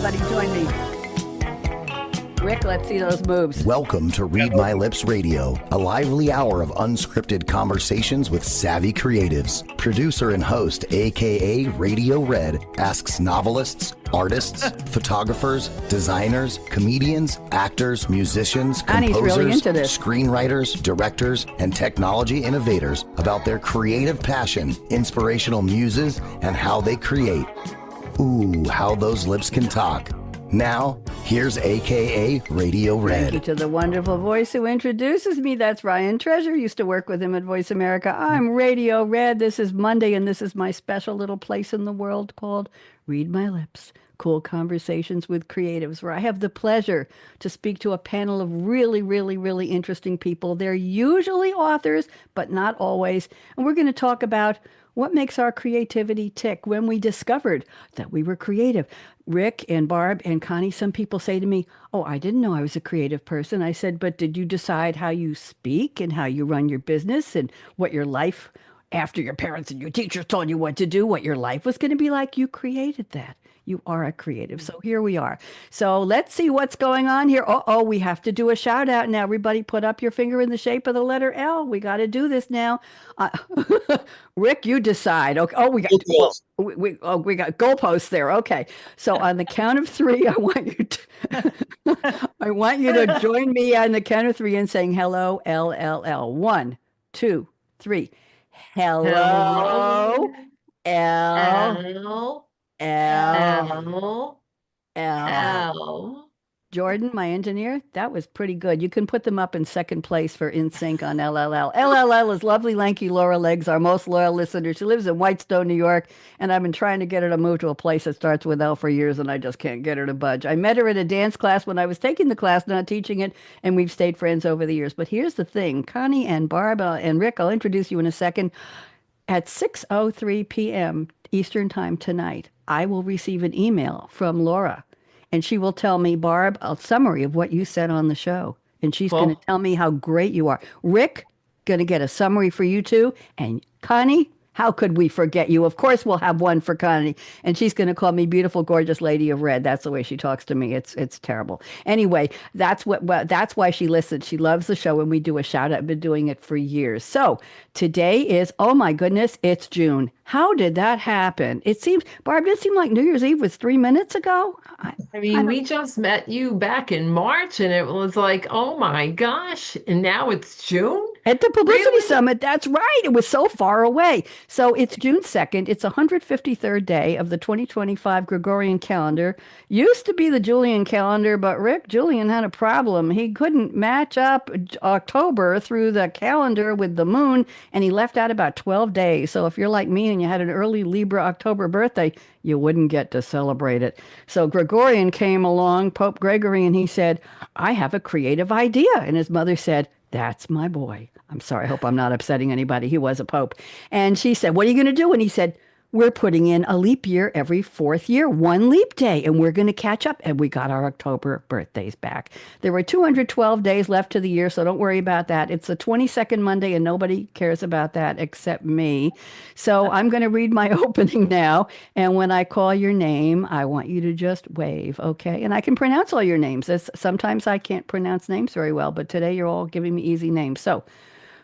everybody. Join me. Rick, let's see those moves. Welcome to Read My Lips Radio, a lively hour of unscripted conversations with savvy creatives. Producer and host, akaRadioRed, asks novelists, artists, photographers, designers, comedians, actors, musicians, Annie's composers, really into this. screenwriters, directors, and technology innovators about their creative passion, inspirational muses, and how they create. Ooh, how those lips can talk. Now, here's akaRadioRed. Thank you to the wonderful voice who introduces me. That's Ryan Treasure. Used to work with him at Voice America. I'm Radio Red. This is Monday, and this is my special little place in the world called Read My Lips. Cool conversations with creatives, where I have the pleasure to speak to a panel of really, really, really interesting people. They're usually authors, but not always. And we're going to talk about what makes our creativity tick, when we discovered that we were creative. Rick and Barb and Connie, some people say to me, oh, I didn't know I was a creative person. I said, but did you decide how you speak and how you run your business and what your life, after your parents and your teachers told you what to do, what your life was going to be like? You created that. You are a creative. So here we are. So let's see what's going on here. Oh, we have to do a shout out now. Everybody put up your finger in the shape of the letter L. We got to do this now. Rick, you decide. Okay. Oh, we got we got goalposts there. Okay. So on the count of three, I want you to join me on the count of three and saying hello, LLL. 1, 2, 3. Hello, L. L. L. Jordan, my engineer, that was pretty good. You can put them up in second place for In Sync on LLL. LLL is lovely, lanky Laura Legs, our most loyal listener. She lives in Whitestone, New York, and I've been trying to get her to move to a place that starts with L for years, and I just can't get her to budge. I met her at a dance class when I was taking the class, not teaching it, and we've stayed friends over the years. But here's the thing. Connie and Barb and Rick, I'll introduce you in a second. At 6:03 p.m. Eastern Time tonight, I will receive an email from Laura, and she will tell me, Barb, a summary of what you said on the show. And she's going to tell me how great you are. Rick, going to get a summary for you too. And Connie, how could we forget you? Of course, we'll have one for Connie. And she's going to call me beautiful, gorgeous lady of red. That's the way she talks to me. It's terrible. Anyway, that's why she listens. She loves the show, and we do a shout out. I've been doing it for years. So today is, oh my goodness, it's June. How did that happen? It seems, Barb, it seemed like New Year's Eve was 3 minutes ago. I mean, we just met you back in March, and it was like, oh my gosh, and now it's June? At the Publicity Summit, that's right. It was so far away. So it's June 2nd. It's 153rd day of the 2025 Gregorian calendar. Used to be the Julian calendar, but Julian had a problem. He couldn't match up October through the calendar with the moon, and he left out about 12 days. So if you're like me and you had an early Libra October birthday, you wouldn't get to celebrate it. So Gregorian came along, Pope Gregory, and he said, I have a creative idea. And his mother said, that's my boy. I'm sorry. I hope I'm not upsetting anybody. He was a pope. And she said, what are you going to do? And he said, we're putting in a leap year every fourth year, one leap day, and we're going to catch up. And we got our October birthdays back. There were 212 days left to the year, so don't worry about that. It's the 22nd Monday, and nobody cares about that except me. So I'm going to read my opening now. And when I call your name, I want you to just wave, okay? And I can pronounce all your names. Sometimes I can't pronounce names very well, but today you're all giving me easy names. So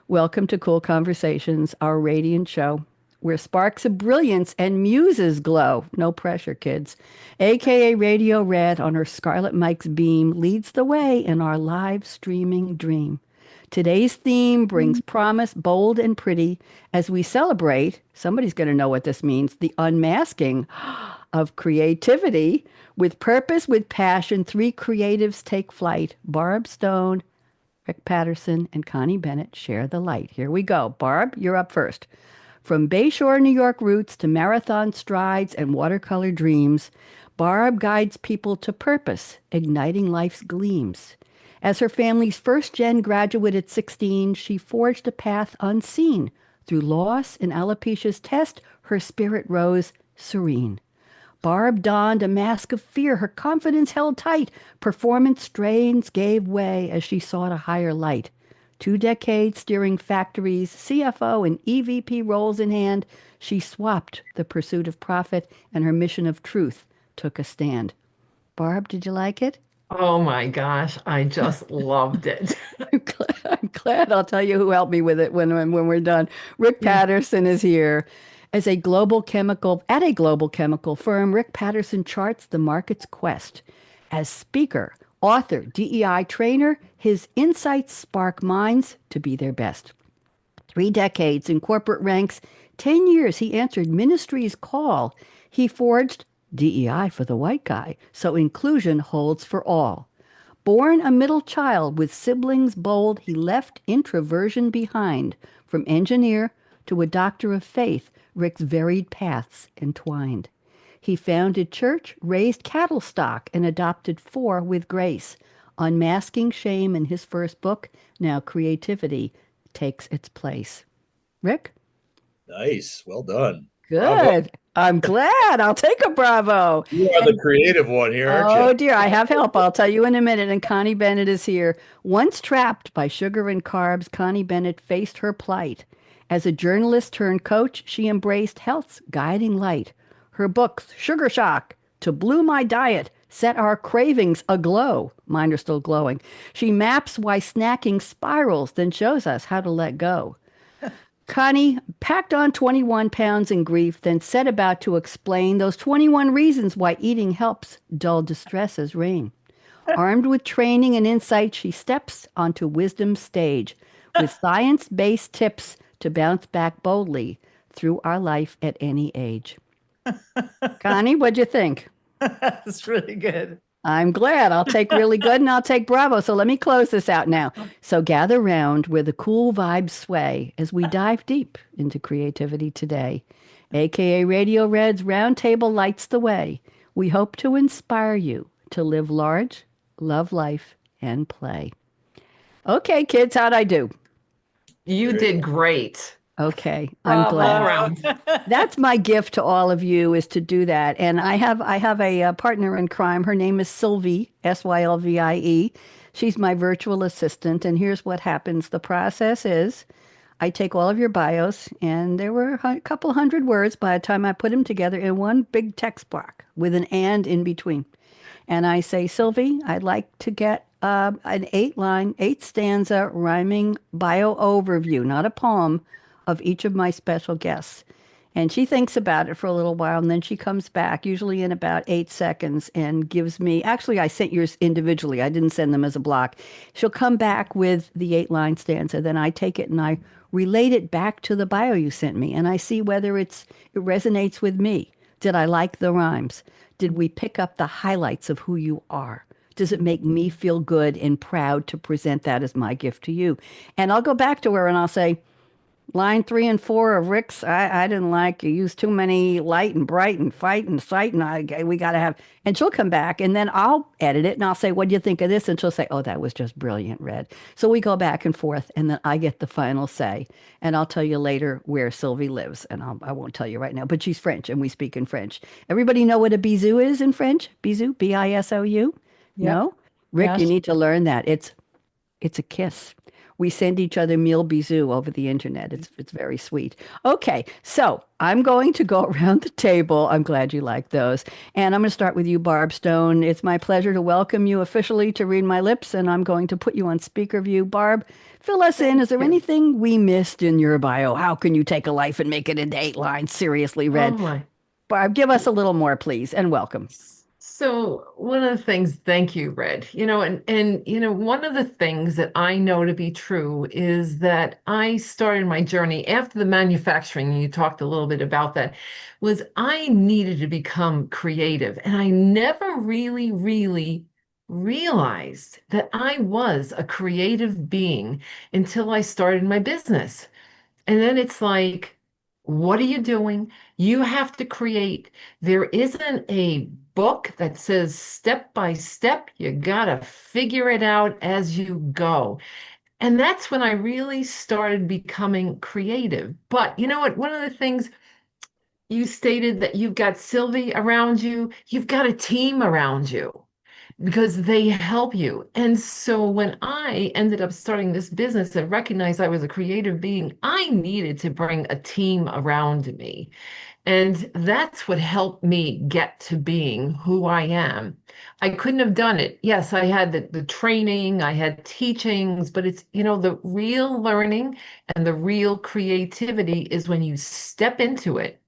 welcome to Cool Conversations, our radiant show, where sparks of brilliance and muses glow. No pressure, kids. akaRadioRed on her Scarlett Mic's beam leads the way in our live streaming dream. Today's theme brings promise, bold and pretty, as we celebrate, somebody's going to know what this means, the unmasking of creativity. With purpose, with passion, three creatives take flight. Barb Stone, Rick Patterson, and Connie Bennett share the light. Here we go. Barb, you're up first. From Bayshore, New York roots to marathon strides and watercolor dreams, Barb guides people to purpose, igniting life's gleams. As her family's first-gen graduate at 16, she forged a path unseen. Through loss and alopecia's test, her spirit rose serene. Barb donned a mask of fear, her confidence held tight. Performance strains gave way as she sought a higher light. 2 decades steering factories, CFO and EVP roles in hand, she swapped the pursuit of profit and her mission of truth took a stand. Barb, did you like it? Oh my gosh, I just loved it. I'm glad. I'll tell you who helped me with it when we're done. Rick Yeah. Patterson is here. At a global chemical firm, Rick Patterson charts the market's quest. As speaker, author, DEI trainer, his insights spark minds to be their best. 3 decades in corporate ranks, 10 years he answered ministry's call. He forged DEI for the white guy, so inclusion holds for all. Born a middle child with siblings bold, he left introversion behind. From engineer to a doctor of faith, Rick's varied paths entwined. He founded church, raised cattle stock, and adopted four with grace. Unmasking shame in his first book, now creativity takes its place. Rick? Nice. Well done. Bravo. Good. I'm glad. I'll take a bravo. You are the And creative one here, aren't oh you? dear, I have help. I'll tell you in a minute. And Connie Bennett is here. Once trapped by sugar and carbs, Connie Bennett faced her plight. As a journalist turned coach, she embraced health's guiding light. Her books, Sugar Shock, To Blue My Diet, set our cravings aglow. Mine are still glowing. She maps why snacking spirals, then shows us how to let go. Connie packed on 21 pounds in grief, then set about to explain those 21 reasons why eating helps dull distress as rain. Armed with training and insight, she steps onto wisdom's stage with science-based tips to bounce back boldly through our life at any age. Connie, what'd you think? That's really good. I'm glad. I'll take really good and I'll take bravo. So let me close this out now. So gather round where the cool vibes sway as we dive deep into creativity today. AKA Radio Red's Roundtable lights the way. We hope to inspire you to live large, love life, and play. Okay, kids, how'd I do? You did great. Okay, I'm glad. All around. That's my gift to all of you is to do that. And I have a, partner in crime. Her name is Sylvie, Sylvie. She's my virtual assistant. And here's what happens. The process is I take all of your bios, and there were a couple hundred words by the time I put them together in one big text block with an and in between. And I say, Sylvie, I'd like to get an 8-line, 8-stanza rhyming bio overview, not a poem, of each of my special guests. And she thinks about it for a little while, and then she comes back, usually in about 8 seconds, and gives me, actually, I sent yours individually. I didn't send them as a block. She'll come back with the 8-line stanza. Then I take it and I relate it back to the bio you sent me, and I see whether it resonates with me. Did I like the rhymes? Did we pick up the highlights of who you are? Does it make me feel good and proud to present that as my gift to you? And I'll go back to her and I'll say, line 3 and 4 of Rick's, I didn't like. You use too many light and bright and fight and sight, and we got to have. And she'll come back, and then I'll edit it, and I'll say, "What do you think of this?" And she'll say, "Oh, that was just brilliant, Red." So we go back and forth, and then I get the final say. And I'll tell you later where Sylvie lives, and I won't tell you right now. But she's French, and we speak in French. Everybody know what a bisou is in French? Bisou, bisou. Yep. No, Rick, you Yes. need to learn that. It's a kiss. We send each other mille bisous over the internet. It's very sweet. Okay, so I'm going to go around the table. I'm glad you like those. And I'm going to start with you, Barb Stone. It's my pleasure to welcome you officially to Read My Lips, and I'm going to put you on speaker view. Barb, fill us in. Is there anything we missed in your bio? How can you take a life and make it into 8 lines? Seriously, Oh Red. my. Barb, give us a little more, please, and welcome. So one of the things, thank you, Red. One of the things that I know to be true is that I started my journey after the manufacturing, and you talked a little bit about that, was I needed to become creative. And I never really realized that I was a creative being until I started my business. And then it's like, what are you doing? You have to create. There isn't a book that says step by step. You got to figure it out as you go. And that's when I really started becoming creative. But you know what? One of the things you stated that you've got Sylvie around you, you've got a team around you. because they help you. And so when I ended up starting this business and recognized I was a creative being, I needed to bring a team around me. And that's what helped me get to being who I am. I couldn't have done it. Yes, I had the training, I had teachings, but it's, the real learning and the real creativity is when you step into it,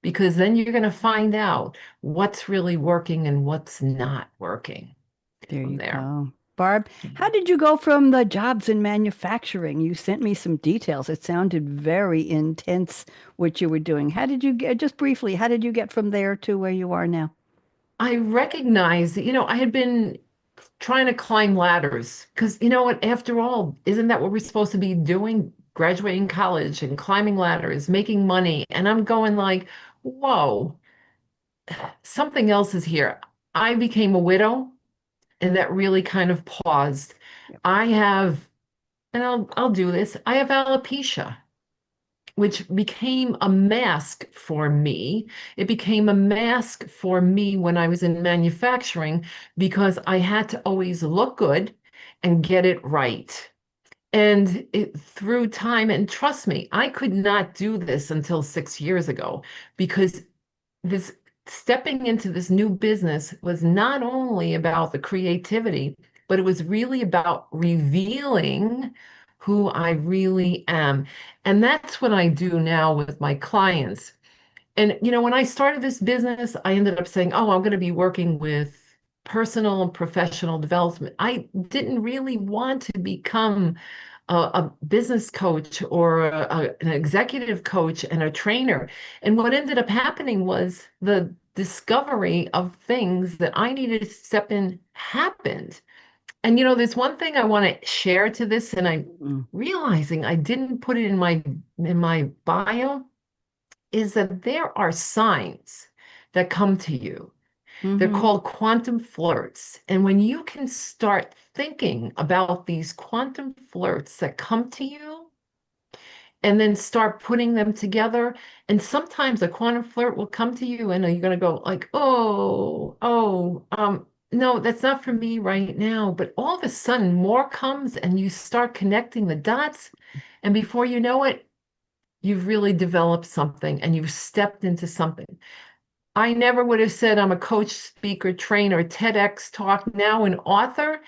because then you're going to find out what's really working and what's not working There from you there. go. Barb, how did you go from the jobs in manufacturing? You sent me some details. It sounded very intense what you were doing. How did you get, just briefly, how did you get from there to where you are now? I recognized that, I had been trying to climb ladders because, you know what, after all, isn't that what we're supposed to be doing? Graduating college and climbing ladders, making money. And I'm going like, whoa, something else is here. I became a widow, and that really kind of paused. Yep. I have, and I'll do this. I have alopecia, which became a mask for me. It became a mask for me when I was in manufacturing because I had to always look good and get it right. And through time, and trust me, I could not do this until 6 years ago because this stepping into this new business was not only about the creativity, but it was really about revealing who I really am. And that's what I do now with my clients. And, when I started this business, I ended up saying, oh, I'm going to be working with personal and professional development. I didn't really want to become a business coach or an executive coach and a trainer. And what ended up happening was the discovery of things that I needed to step in happened. And there's one thing I want to share to this, and I'm Mm. realizing I didn't put it in my bio, is that there are signs that come to you. They're Mm-hmm. called quantum flirts. And when you can start thinking about these quantum flirts that come to you and then start putting them together, and sometimes a quantum flirt will come to you and you're going to go like, no, that's not for me right now. But all of a sudden more comes and you start connecting the dots. And before you know it, you've really developed something and you've stepped into something. I never would have said I'm a coach, speaker, trainer, TEDx talk, now an author.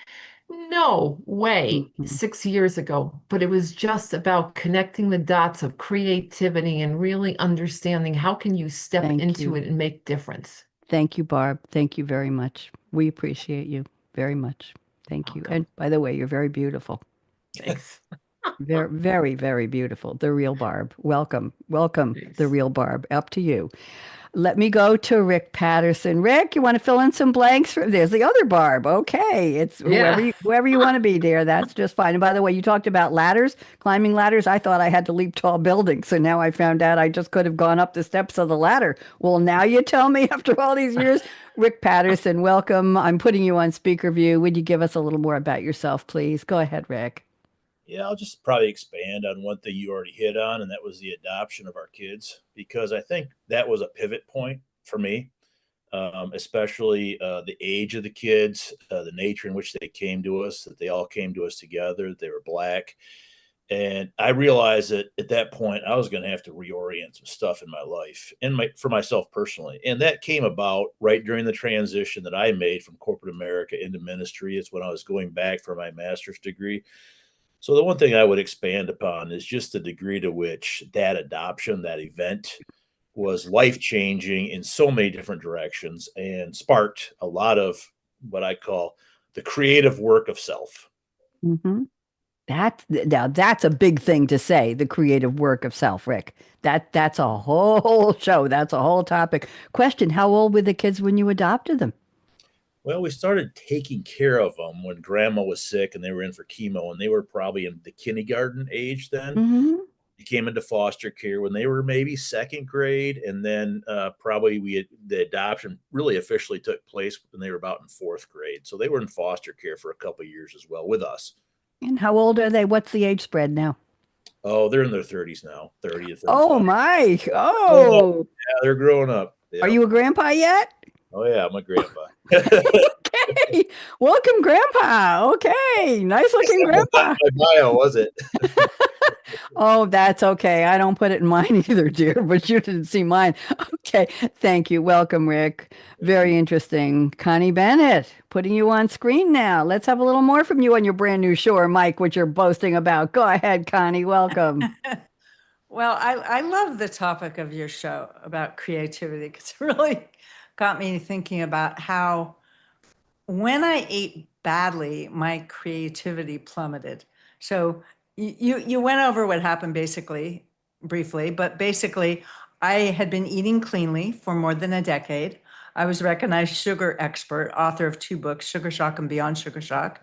No way, Mm-hmm. 6 years ago. But it was just about connecting the dots of creativity and really understanding how can you step Thank into you. it and make difference. Thank you, Barb. Thank you very much. We appreciate you very much. Thank you. Welcome. And by the way, you're very beautiful. Thanks. Very, very, very beautiful. The real Barb. Welcome. Welcome, the Thanks. real Barb. Up to you. Let me go to Rick Patterson. Rick, you want to fill in some blanks? There's the other Barb. Okay, it's Yeah. whoever you want to be, dear. That's just fine. And by the way, you talked about ladders, climbing ladders. I thought I had to leap tall buildings, so now I found out I just could have gone up the steps of the ladder. Well, now you tell me after all these years, Rick Patterson, welcome. I'm putting you on speaker view. Would you give us a little more about yourself, please? Go ahead, Rick. Yeah, I'll just probably expand on one thing you already hit on, and that was the adoption of our kids, because I think that was a pivot point for me, especially the age of the kids, the nature in which they came to us, that they all came to us together. They were Black. And I realized that at that point, I was going to have to reorient some stuff in my life and for myself personally. And that came about right during the transition that I made from corporate America into ministry. It's when I was going back for my master's degree. So the one thing I would expand upon is just the degree to which that adoption, that event, was life changing in so many different directions and sparked a lot of what I call the creative work of self. Mm-hmm. Now that's a big thing to say, the creative work of self, Rick. That's a whole show. That's a whole topic. Question, how old were the kids when you adopted them? Well, we started taking care of them when grandma was sick and they were in for chemo, and they were probably in the kindergarten age then. Mm-hmm. They came into foster care when they were maybe second grade, and then probably the adoption really officially took place when they were about in fourth grade. So they were in foster care for a couple of years as well with us. And how old are they? What's the age spread now? Oh, they're in their 30s now, 30 to Oh 35. my. Oh, Oh, yeah, they're growing up. are Yep. you a grandpa yet? Oh, yeah, I'm a grandpa. Okay. Welcome, Grandpa. Okay. Nice looking That's Grandpa. not my bio, was it? Oh, that's okay. I don't put it in mine either, dear, but you didn't see mine. Okay. Thank you. Welcome, Rick. Very interesting. Connie Bennett, putting you on screen now. Let's have a little more from you on your brand new show or Mike, what you're boasting about. Go ahead, Connie. Welcome. Well, I love the topic of your show about creativity because it really got me thinking about how when I ate badly, my creativity plummeted. So you went over what happened basically briefly, but basically I had been eating cleanly for more than a decade. I was a recognized sugar expert, author of 2 books, Sugar Shock and Beyond Sugar Shock.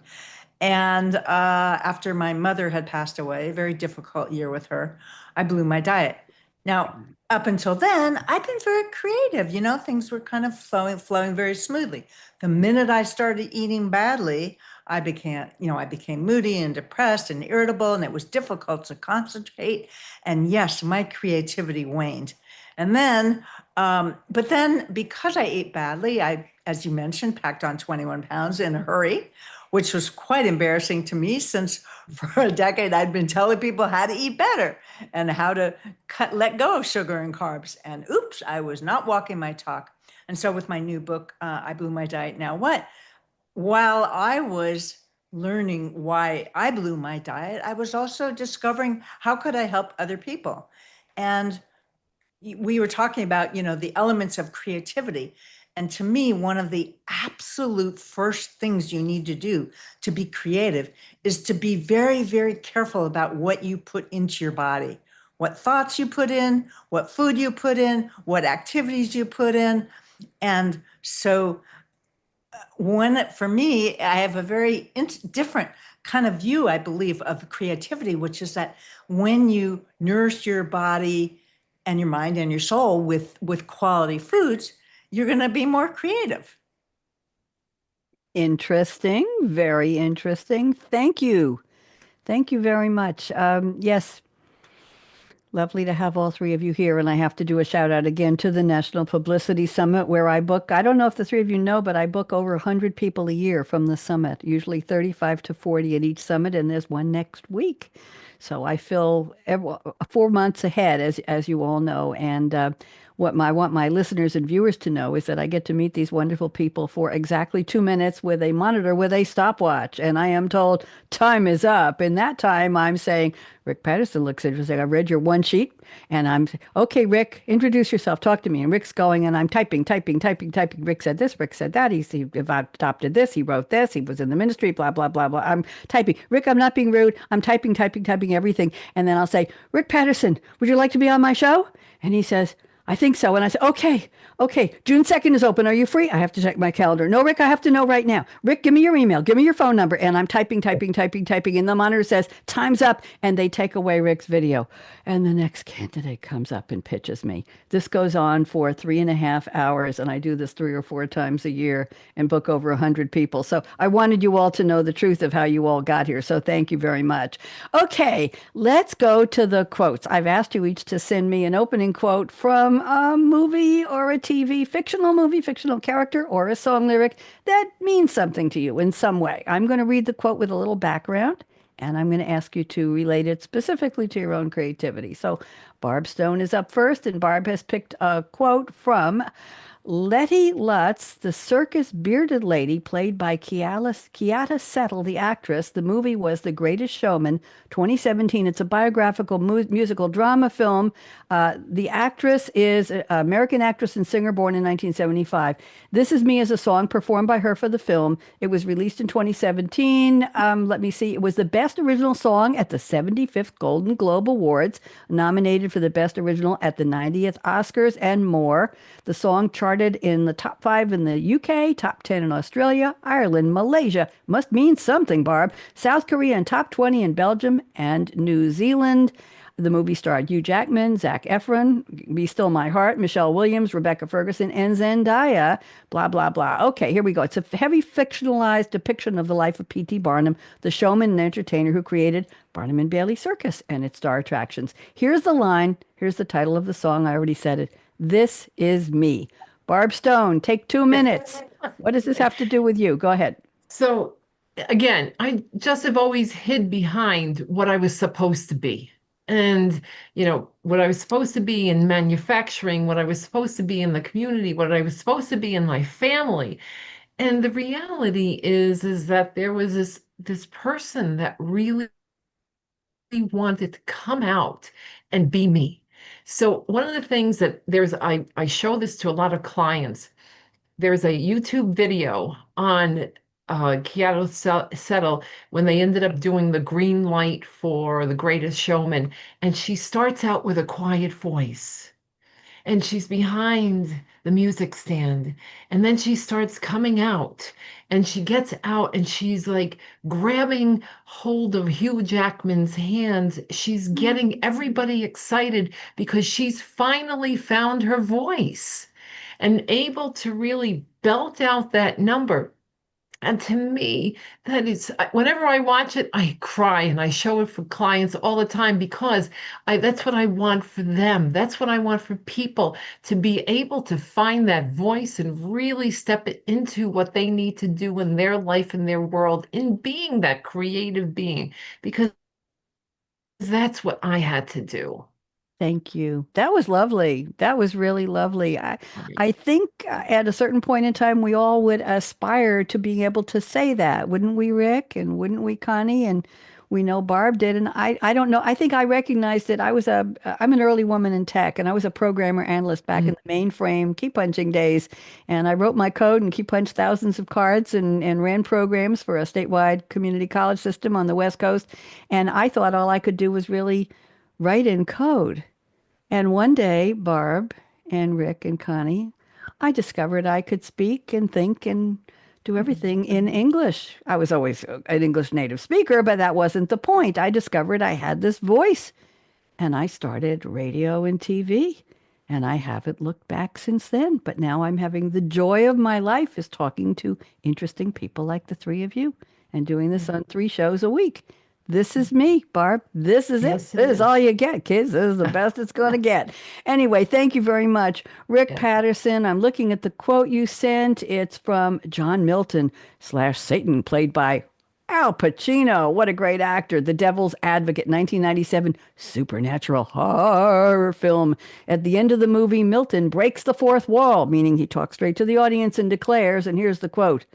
And after my mother had passed away, a very difficult year with her, I blew my diet. Now, up until then, I'd been very creative. Things were kind of flowing very smoothly. The minute I started eating badly, I became moody and depressed and irritable, and it was difficult to concentrate. And yes, my creativity waned. And then, but then because I ate badly, I, as you mentioned, packed on 21 pounds in a hurry, which was quite embarrassing to me since for a decade I'd been telling people how to eat better and how to let go of sugar and carbs. And oops, I was not walking my talk. And so with my new book, I Blew My Diet Now What? While I was learning why I blew my diet, I was also discovering how could I help other people. And we were talking about, the elements of creativity. And to me, one of the absolute first things you need to do to be creative is to be very, very careful about what you put into your body, what thoughts you put in, what food you put in, what activities you put in. And so for me, I have a very different kind of view, I believe, of creativity, which is that when you nourish your body and your mind and your soul with quality foods, you're going to be more creative. Interesting. Very interesting. Thank you. Thank you very much. Yes, lovely to have all three of you here. And I have to do a shout out again to the National Publicity Summit where I book, I don't know if the three of you know, but I book over 100 people a year from the summit, usually 35 to 40 at each summit. And there's one next week. So I fill 4 months ahead, as you all know. And what I want my listeners and viewers to know is that I get to meet these wonderful people for exactly 2 minutes with a monitor with a stopwatch. And I am told time is up. In that time, I'm saying, Rick Patterson looks interesting. I read your one sheet and I'm, okay, Rick, introduce yourself. Talk to me. And Rick's going and I'm typing. Rick said this, Rick said that. He adopted this. He wrote this. He was in the ministry, blah, blah, blah, blah. I'm typing. Rick, I'm not being rude. I'm typing everything. And then I'll say, Rick Patterson, would you like to be on my show? And he says, I think so. And I said, okay, June 2nd is open. Are you free? I have to check my calendar. No, Rick, I have to know right now. Rick, give me your email. Give me your phone number. And I'm typing. And the monitor says, time's up. And they take away Rick's video. And the next candidate comes up and pitches me. This goes on for 3.5 hours. And I do this 3 or 4 times a year and book over 100 people. So I wanted you all to know the truth of how you all got here. So thank you very much. Okay, let's go to the quotes. I've asked you each to send me an opening quote from a movie or a TV, fictional movie, fictional character, or a song lyric that means something to you in some way. I'm going to read the quote with a little background, and I'm going to ask you to relate it specifically to your own creativity. So Barb Stone is up first, and Barb has picked a quote from Letty Lutz, the circus bearded lady played by Kiata Settle, the actress. The movie was The Greatest Showman, 2017. It's a biographical musical drama film. The actress is an American actress and singer born in 1975. This Is Me is a song performed by her for the film. It was released in 2017. Let me see. It was the best original song at the 75th Golden Globe Awards, nominated for the best original at the 90th Oscars, and more. The song charted in the top 5 in the UK, top 10 in Australia, Ireland, Malaysia, must mean something, Barb, South Korea, and top 20 in Belgium and New Zealand. The movie starred Hugh Jackman, Zac Efron, Be Still My Heart, Michelle Williams, Rebecca Ferguson, and Zendaya, blah, blah, blah. Okay, here we go. It's a heavy fictionalized depiction of the life of P.T. Barnum, the showman and entertainer who created Barnum and Bailey Circus and its star attractions. Here's the line. Here's the title of the song. I already said it. This is me. Barb Stone, take 2 minutes. What does this have to do with you? Go ahead. So again, I just have always hid behind what I was supposed to be. And, what I was supposed to be in manufacturing, what I was supposed to be in the community, what I was supposed to be in my family. And the reality is that there was this person that really wanted to come out and be me. So one of the things that I show this to a lot of clients. There's a YouTube video on Settle when they ended up doing the green light for The Greatest Showman, and she starts out with a quiet voice and she's behind the music stand. And then she starts coming out and she gets out and she's like grabbing hold of Hugh Jackman's hands. She's getting everybody excited because she's finally found her voice and able to really belt out that number. And to me, that is, whenever I watch it, I cry and I show it for clients all the time because that's what I want for them. That's what I want for people to be able to find that voice and really step it into what they need to do in their life and their world in being that creative being, because that's what I had to do. Thank you. That was lovely. That was really lovely. I think at a certain point in time, we all would aspire to being able to say that, wouldn't we, Rick? And wouldn't we, Connie? And we know Barb did. And I don't know. I think I recognized it. I'm an early woman in tech, and I was a programmer analyst back in the mainframe key punching days. And I wrote my code and key punched thousands of cards and ran programs for a statewide community college system on the West Coast. And I thought all I could do was really write in code. And one day, Barb and Rick and Connie, I discovered I could speak and think and do everything in English. I was always an English native speaker, but that wasn't the point. I discovered I had this voice and I started radio and TV. And I haven't looked back since then. But now I'm having the joy of my life is talking to interesting people like the three of you and doing this on 3 shows a week. This is me, Barb. This is it. Yes, it This is all is. you get, kids. This is the best it's going to get. Anyway, thank you very much. Rick Yeah. Patterson, I'm looking at the quote you sent. It's from John Milton slash Satan, played by Al Pacino. What a great actor. The Devil's Advocate, 1997 supernatural horror film. At the end of the movie, Milton breaks the fourth wall, meaning he talks straight to the audience and declares, and here's the quote: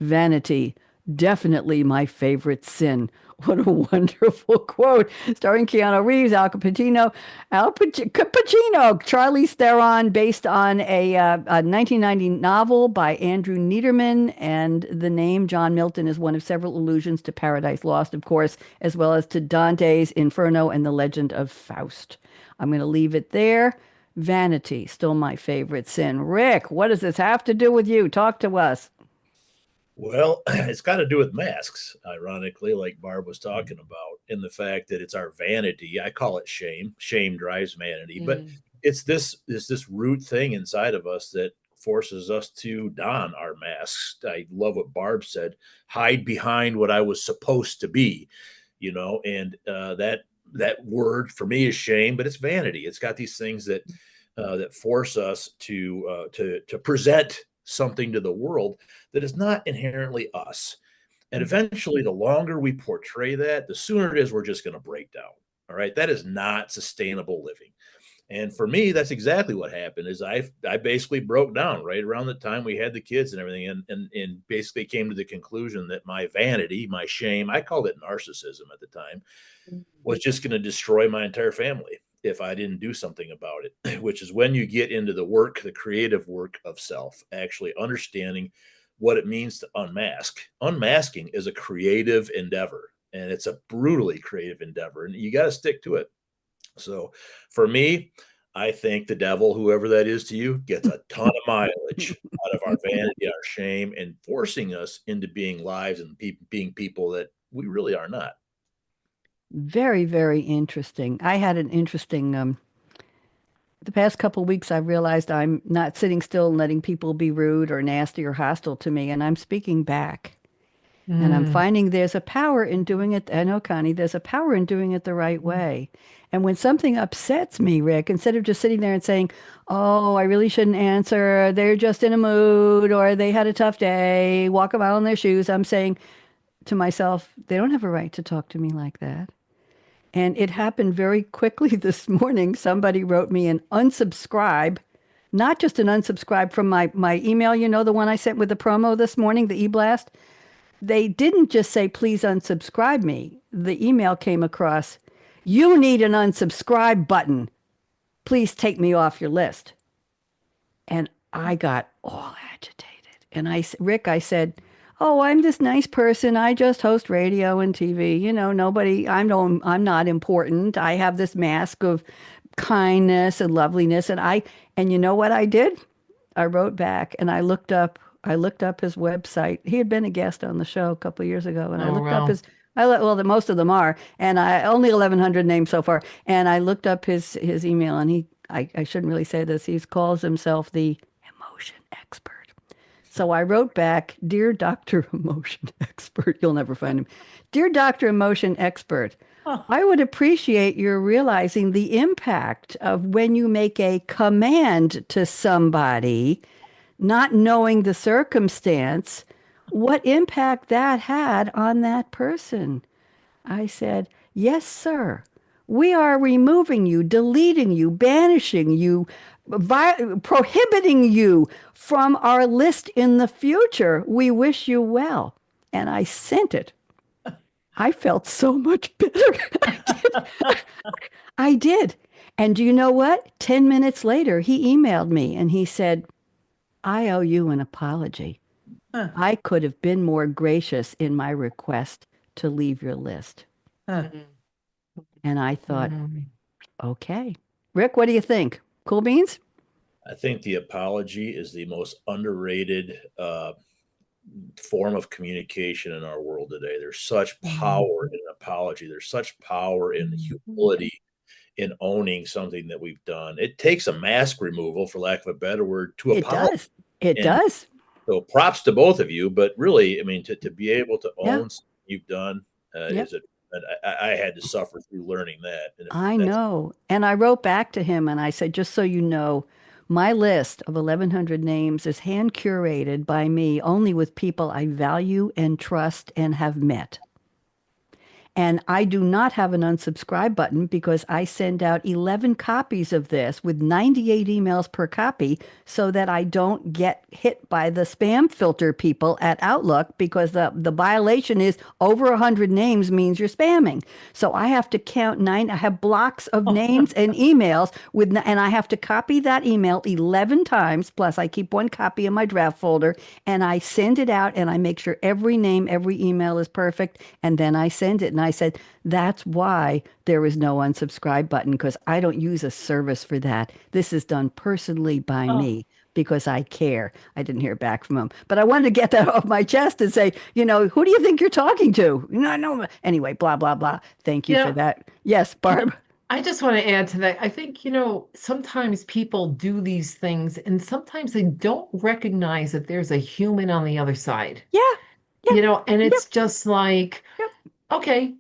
vanity, definitely my favorite sin. What a wonderful quote. Starring Keanu Reeves, Pacino, Charlize Theron, based on a 1990 novel by Andrew Niederman. And the name John Milton is one of several allusions to Paradise Lost, of course, as well as to Dante's Inferno and the Legend of Faust. I'm going to leave it there. Vanity, still my favorite sin. Rick, what does this have to do with you? Talk to us. Well, it's got to do with masks, ironically, like Barb was talking about, in the fact that it's our vanity. I call it shame. Shame drives vanity, but Mm. it's this root thing inside of us that forces us to don our masks. I love what Barb said: hide behind what I was supposed to be, and that word for me is shame, but it's vanity. It's got these things that force us to present something to the world that is not inherently us. And eventually, the longer we portray that, the sooner it is we're just going to break down. All right, that is not sustainable living. And for me, that's exactly what happened. Is I basically broke down right around the time we had the kids and everything, and basically came to the conclusion that my vanity, my shame, I called it narcissism at the time, was just going to destroy my entire family if I didn't do something about it, which is when you get into the work, the creative work of self, actually understanding what it means to unmask. Unmasking is a creative endeavor, and it's a brutally creative endeavor, and you got to stick to it. So for me, I think the devil, whoever that is to you, gets a ton of mileage out of our vanity, our shame, and forcing us into being lives and being people that we really are not. Very, very interesting. I had an interesting the past couple of weeks, I realized I'm not sitting still and letting people be rude or nasty or hostile to me, and I'm speaking back. And I'm Mm. finding there's a power in doing it. I know, Connie, there's a power in doing it the right way. And when something upsets me, Rick, instead of just sitting there and saying, oh, I really shouldn't answer, they're just in a mood or they had a tough day, walk a mile in their shoes, I'm saying to myself, they don't have a right to talk to me like that. And it happened very quickly this morning. Somebody wrote me an unsubscribe, not just an unsubscribe from my email, you know, the one I sent with the promo this morning, the e-blast. They didn't just say, please unsubscribe me. The email came across, you need an unsubscribe button. Please take me off your list. And I got all agitated. And Rick, I said, oh, I'm this nice person. I just host radio and TV. You know, nobody, I'm not important. I have this mask of kindness and loveliness. And you know what I did? I wrote back and I looked up his website. He had been a guest on the show a couple of years ago, and I Oh, looked up wow. his. Most of them are, and I only 1,100 names so far. And I looked up his email, and I shouldn't really say this. He calls himself the emotion expert. So I wrote back, Dear Dr. Emotion Expert, you'll never find him. Dear Dr. Emotion Expert, Oh, I would appreciate your realizing the impact of when you make a command to somebody, not knowing the circumstance, what impact that had on that person. I said, yes, sir. We are removing you, deleting you, banishing you, prohibiting you from our list in the future. We wish you well. And I sent it. I felt so much better. I did. I did. And do you know what? 10 minutes later, he emailed me and he said, I owe you an apology. huh, I could have been more gracious in my request to leave your list. huh. Mm. And I thought, Mm. okay. Rick, what do you think? Cool beans? I think the apology is the most underrated form of communication in our world today. There's such power in an apology. There's such power in humility, in owning something that we've done. It takes a mask removal, for lack of a better word, to It apologize. does. It And does. so props to both of you, but really, I mean, to be able to Yeah. own something you've done Yep. is and I had to suffer through learning that. And I that's know. And I wrote back to him and I said, just so you know, my list of 1,100 names is hand curated by me only with people I value and trust and have met. And I do not have an unsubscribe button because I send out 11 copies of this with 98 emails per copy so that I don't get hit by the spam filter people at Outlook because the violation is over 100 names means you're spamming. So I have to count nine. I have blocks of names and emails and I have to copy that email 11 times. Plus I keep one copy in my draft folder and I send it out and I make sure every name, every email is perfect. And then I send it. And I said, that's why there is no unsubscribe button because I don't use a service for that. This is done personally by Oh, me because I care. I didn't hear back from him, but I wanted to get that off my chest and say, you know, who do you think you're talking to? No, no. Anyway, blah, blah, blah. Thank you for Yeah, that. Yes, Barb. I just want to add to that. I think, sometimes people do these things and sometimes they don't recognize that there's a human on the other side, Yeah. Yep. and Yep. it's just like, Yep. okay,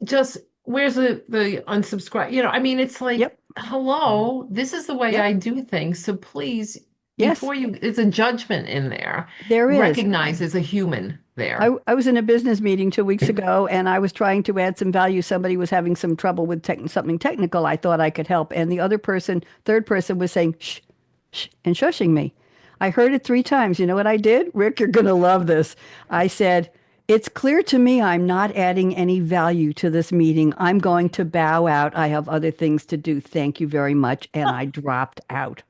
just where's the unsubscribe? I mean, it's like, Yep. hello, this is the way Yep. I do things. So please, Yes, it's a judgment in there. there is. Recognize there's a human I, there. I was in a business meeting 2 weeks ago and I was trying to add some value. Somebody was having some trouble with something technical. I thought I could help. And the other person, third person, was saying, shh, shh, and shushing me. I heard it 3 times. You know what I did? Rick, you're going to love this. I said, it's clear to me I'm not adding any value to this meeting. I'm going to bow out. I have other things to do. Thank you very much. And I dropped out.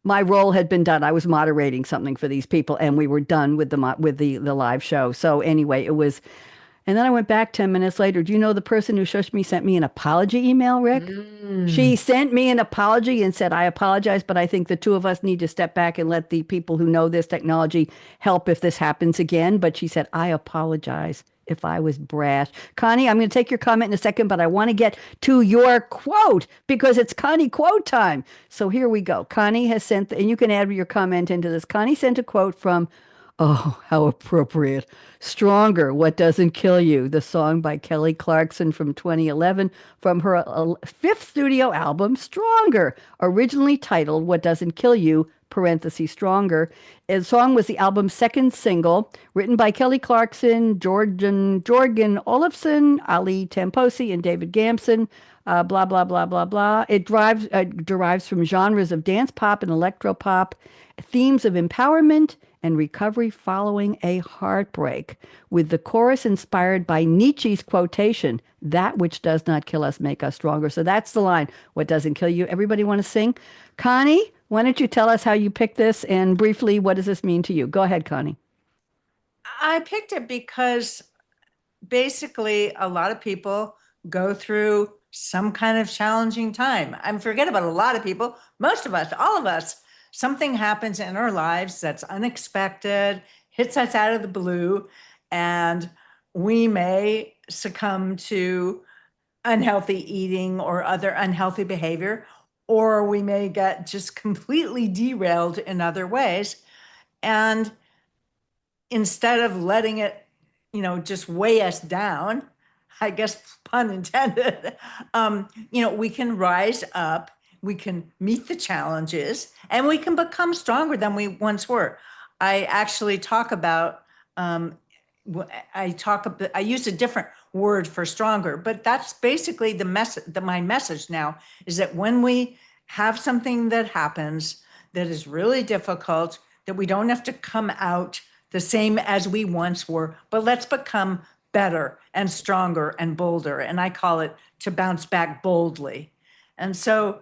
My role had been done. I was moderating something for these people, and we were done with the live show. So anyway, it was, and then I went back 10 minutes later. Do you know the person who shushed me sent me an apology email, Rick? She Mm. sent me an apology and said, I apologize, but I think the two of us need to step back and let the people who know this technology help if this happens again. But she said, I apologize if I was brash. Connie, I'm going to take your comment in a second, but I want to get to your quote because it's Connie quote time. So here we go. Connie has sent, and you can add your comment into this. Connie sent a quote from Oh, how appropriate. Stronger, What Doesn't Kill You, the song by Kelly Clarkson from 2011 from her fifth studio album, Stronger, originally titled What Doesn't Kill You, parentheses, Stronger. The song was the album's second single, written by Kelly Clarkson, Jorgen Olafsson, Ali Tamposi, and David Gamson. Blah, blah, blah, blah, blah. It derives from genres of dance pop and electro pop, themes of empowerment and recovery following a heartbreak, with the chorus inspired by Nietzsche's quotation, "That which does not kill us make us stronger." So that's the line, what doesn't kill you. Everybody want to sing? Connie, why don't you tell us how you picked this and briefly, what does this mean to you? Go ahead, Connie. I picked it because basically a lot of people go through some kind of challenging time. I forget about a lot of people, most of us, all of us, something happens in our lives that's unexpected, hits us out of the blue, and we may succumb to unhealthy eating or other unhealthy behavior, or we may get just completely derailed in other ways. And instead of letting it, just weigh us down, I guess pun intended, we can rise up, we can meet the challenges, and we can become stronger than we once were. I actually talk about, I use a different word for stronger, but that's basically the message. My message now is that when we have something that happens that is really difficult, that we don't have to come out the same as we once were, but let's become better and stronger and bolder. And I call it to bounce back boldly. And so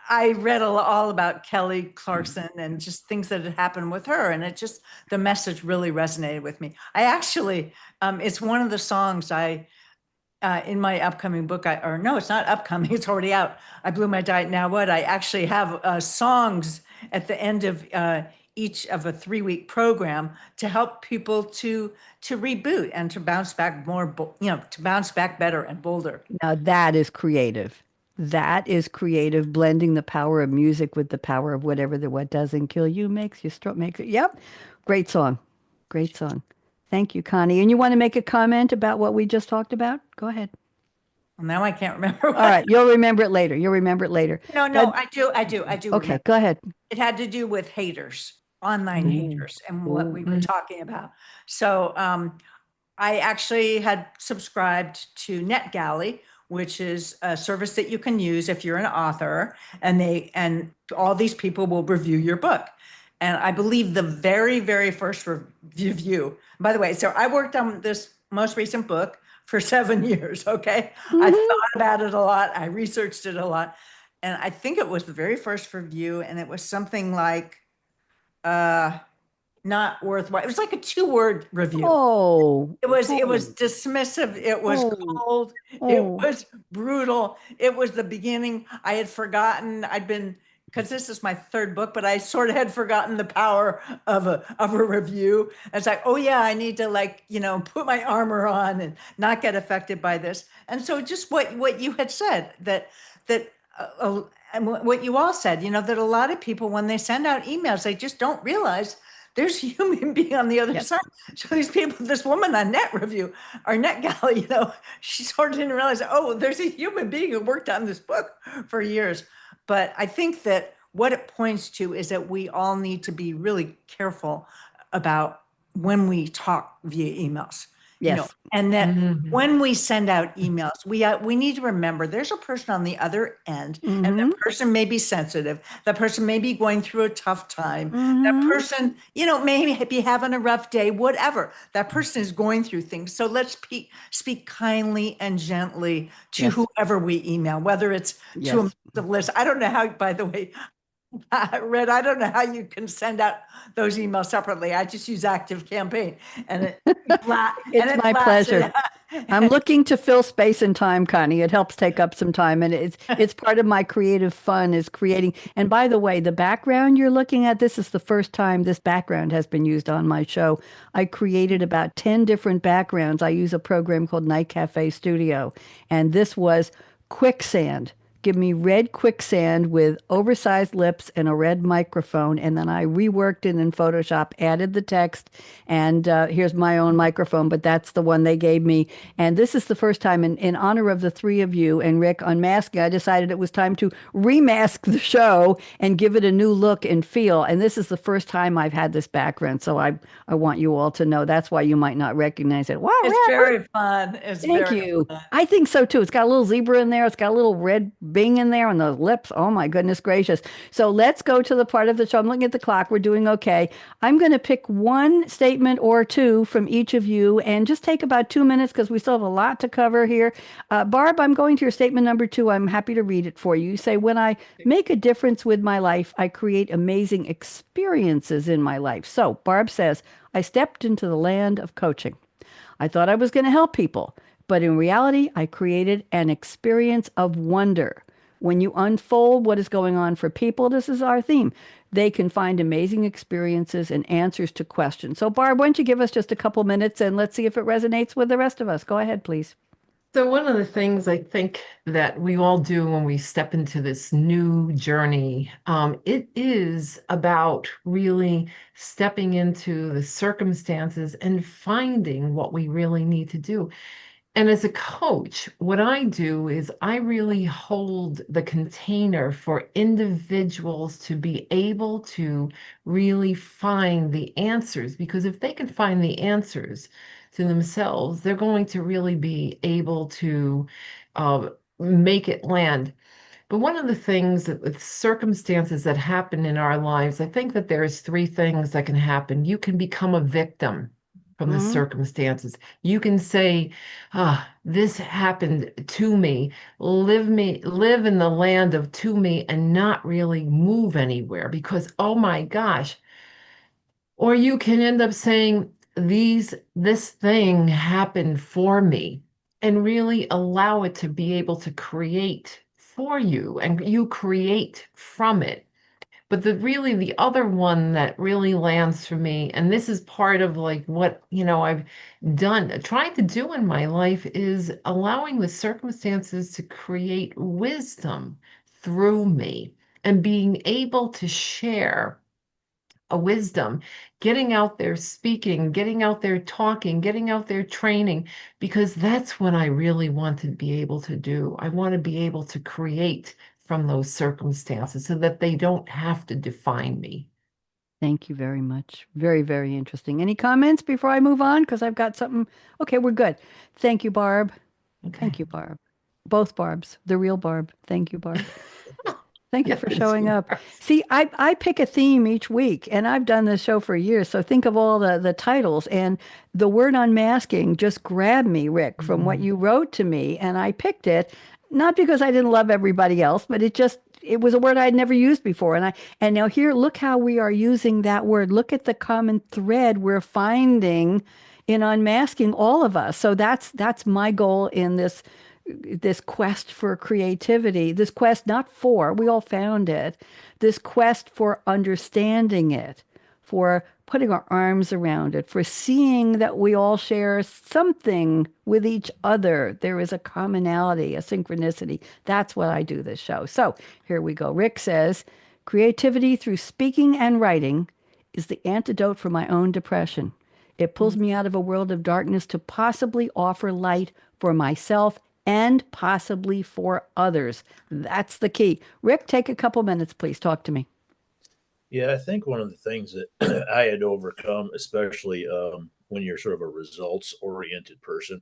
I read all about Kelly Clarkson and just things that had happened with her. And the message really resonated with me. I actually, it's one of the songs in my upcoming book, or no, it's not upcoming, it's already out. I Blew My Diet, Now What? I actually have songs at the end of each of a 3-week program to help people to reboot and to bounce back to bounce back better and bolder. Now that is creative. That is creative, blending the power of music with the power of whatever the what doesn't kill you makes you strong. Makes it. Yep. Great song. Great song. Thank you, Connie. And you want to make a comment about what we just talked about? Go ahead. Well, now I can't remember. All right. You'll remember it later. You'll remember it later. No, I do. Okay, Remember. go ahead. It had to do with haters, online haters, and what we were talking about. So I actually had subscribed to NetGalley, which is a service that you can use if you're an author, and all these people will review your book. And I believe the very, very first review, by the way, so I worked on this most recent book for 7 years, okay? I thought about it a lot. I researched it a lot. And I think it was the very first review, and it was something like, not worthwhile. It was like a 2-word review. Oh. It was dismissive. It was cold. It was brutal. It was the beginning. I had forgotten. Because this is my 3rd book, but I sort of had forgotten the power of a review. It's like, oh yeah, I need to put my armor on and not get affected by this. And so just what you had said, and what you all said, that a lot of people, when they send out emails, they just don't realize there's a human being on the other side. So these people, this woman on Net Review or NetGalley, she sort of didn't realize, oh, there's a human being who worked on this book for years. But I think that what it points to is that we all need to be really careful about when we talk via emails. Yes. And that when we send out emails, we need to remember there's a person on the other end, and that person may be sensitive. That person may be going through a tough time. That person, may be having a rough day, whatever. That person is going through things. So let's speak kindly and gently to whoever we email, whether it's to a list. I don't know how, by the way, Red, I don't know how you can send out those emails separately. I just use Active Campaign, and it's my pleasure. I'm looking to fill space and time, Connie. It helps take up some time, and it's part of my creative fun is creating. And by the way, the background you're looking at, this is the first time this background has been used on my show. I created about 10 different backgrounds. I use a program called Night Cafe Studio, and this was quicksand. give me red quicksand with oversized lips and a red microphone. And then I reworked it in Photoshop, added the text, and here's my own microphone, but that's the one they gave me. And this is the first time in honor of the three of you and Rick unmasking, I decided it was time to remask the show and give it a new look and feel. And this is the first time I've had this background. So I want you all to know that's why you might not recognize it. Wow, It's Rick, very fun. It's thank very you. fun. I think so too. It's got a little zebra in there. It's got a little red bing in there on the lips. Oh my goodness gracious. So let's go to the part of the show. I'm looking at the clock. We're doing okay. I'm going to pick one statement or two from each of you and just take about 2 minutes because we still have a lot to cover here. Barb, I'm going to your statement number two. I'm happy to read it for you. You say, when I make a difference with my life, I create amazing experiences in my life. So Barb says, I stepped into the land of coaching. I thought I was going to help people, but in reality, I created an experience of wonder. When you unfold what is going on for people, this is our theme. They can find amazing experiences and answers to questions. So, Barb, why don't you give us just a couple minutes and let's see if it resonates with the rest of us? Go ahead, please. So one of the things I think that we all do when we step into this new journey, it is about really stepping into the circumstances and finding what we really need to do. And as a coach, what I do is I really hold the container for individuals to be able to really find the answers. Because if they can find the answers to themselves, they're going to really be able to uh, make it land. But one of the things that with circumstances that happen in our lives, I think that there's three things that can happen. You can become a victim from the Mhm. circumstances. You can say, this happened to me, live in the land of to me and not really move anywhere because, oh my gosh. Or you can end up saying, this thing happened for me and really allow it to be able to create for you and you create from it. But the other one that really lands for me, and this is part of like what, I've tried to do in my life is allowing the circumstances to create wisdom through me and being able to share a wisdom, getting out there speaking, getting out there talking, getting out there training, because that's what I really want to be able to do. I want to be able to create from those circumstances so that they don't have to define me. Thank you very much. Very, very interesting. Any comments before I move on? Because I've got something. Okay, we're good. Thank you, Barb. Okay. Thank you, Barb. Both Barbs, the real Barb. Thank you, Barb. Thank you for Yes, showing you up. are. See, I pick a theme each week, and I've done this show for years. So think of all the titles, and the word unmasking just grabbed me, Rick, from what Mhm. you wrote to me, and I picked it, not because I didn't love everybody else, but it was a word I'd never used before. And now here, look how we are using that word. Look at the common thread we're finding in unmasking all of us. So that's my goal in this quest for creativity, this quest not for, we all found it, this quest for understanding it, for putting our arms around it, for seeing that we all share something with each other. There is a commonality, a synchronicity. That's what I do this show. So here we go. Rick says, creativity through speaking and writing is the antidote for my own depression. It pulls me out of a world of darkness to possibly offer light for myself and possibly for others. That's the key. Rick, take a couple minutes, please. Talk to me. Yeah, I think one of the things that I had to overcome, especially when you're sort of a results oriented person,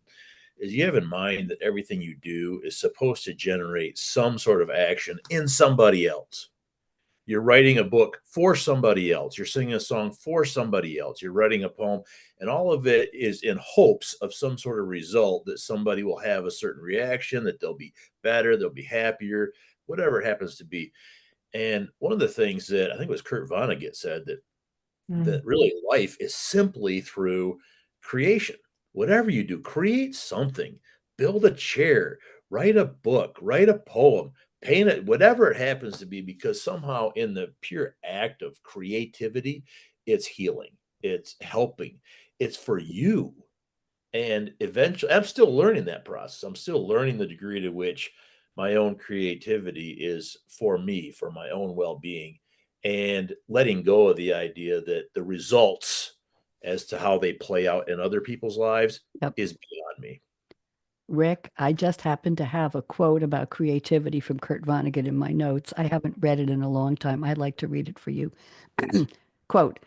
is you have in mind that everything you do is supposed to generate some sort of action in somebody else. You're writing a book for somebody else. You're singing a song for somebody else. You're writing a poem, and all of it is in hopes of some sort of result that somebody will have a certain reaction, that they'll be better, they'll be happier, whatever it happens to be. And one of the things that I think it was Kurt Vonnegut said that Mm. really life is simply through creation. Whatever you do, create something, build a chair, write a book, write a poem, paint it, whatever it happens to be, because somehow in the pure act of creativity, it's healing, it's helping, it's for you. And eventually, I'm still learning that process. I'm still learning the degree to which my own creativity is for me, for my own well-being, and letting go of the idea that the results as to how they play out in other people's lives Yep. is beyond me. Rick, I just happen to have a quote about creativity from Kurt Vonnegut in my notes. I haven't read it in a long time. I'd like to read it for you. Quote,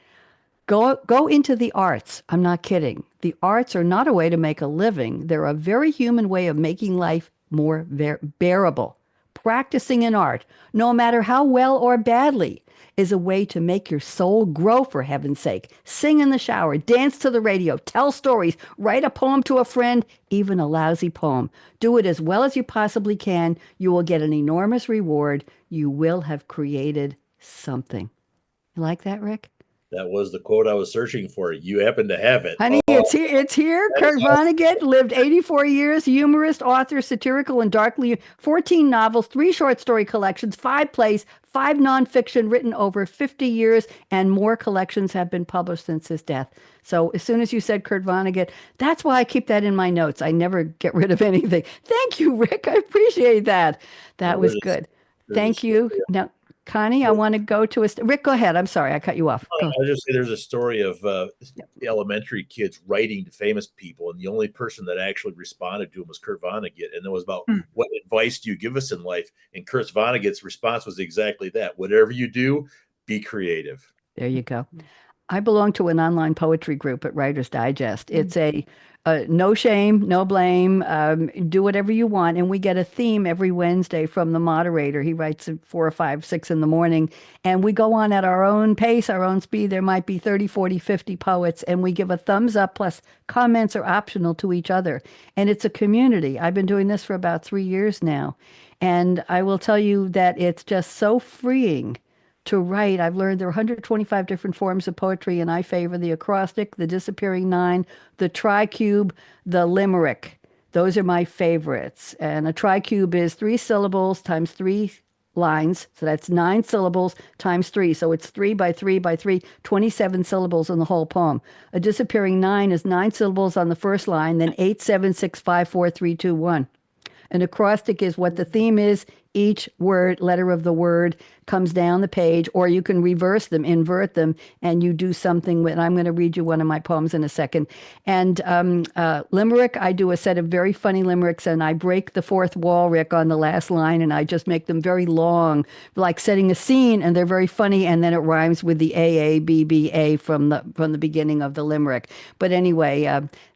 go into the arts. I'm not kidding. The arts are not a way to make a living. They're a very human way of making life more bearable. Practicing an art, no matter how well or badly, is a way to make your soul grow, for heaven's sake. Sing in the shower, dance to the radio, tell stories, write a poem to a friend, even a lousy poem. Do it as well as you possibly can. You will get an enormous reward. You will have created something. You like that, Rick? That was the quote I was searching for. You happen to have it. Honey, it's here. It's here. Kurt Vonnegut lived 84 years, humorist, author, satirical, and darkly 14 novels, 3 short story collections, 5 plays, 5 nonfiction written over 50 years, and more collections have been published since his death. So as soon as you said Kurt Vonnegut, that's why I keep that in my notes. I never get rid of anything. Thank you, Rick. I appreciate that. That was good. Thank you. Now, Connie, I want to go to Rick, go ahead. I'm sorry, I cut you off. I'll just say there's a story of elementary kids writing to famous people, and the only person that actually responded to him was Kurt Vonnegut. And it was about, what advice do you give us in life? And Kurt Vonnegut's response was exactly that. Whatever you do, be creative. There you go. I belong to an online poetry group at Writer's Digest. It's a no shame, no blame, do whatever you want. And we get a theme every Wednesday from the moderator. He writes at 4 or 5, 6 in the morning. And we go on at our own pace, our own speed. There might be 30, 40, 50 poets. And we give a thumbs up, plus comments are optional to each other. And it's a community. I've been doing this for about 3 years now. And I will tell you that it's just so freeing to write. I've learned there are 125 different forms of poetry, and I favor the acrostic, the disappearing 9, the tricube, the limerick. Those are my favorites. And a tricube is 3 syllables times 3 lines. So that's 9 syllables times 3. So it's 3 by 3 by 3, 27 syllables in the whole poem. A disappearing 9 is 9 syllables on the first line, then 8, 7, 6, 5, 4, 3, 2, 1. An acrostic is what the theme is. Each word, letter of the word comes down the page, or you can reverse them, invert them, and you do something with, I'm going to read you one of my poems in a second. And limerick, I do a set of very funny limericks, and I break the fourth wall, Rick, on the last line, and I just make them very long, like setting a scene, and they're very funny, and then it rhymes with the AABBA from the beginning of the limerick. But anyway,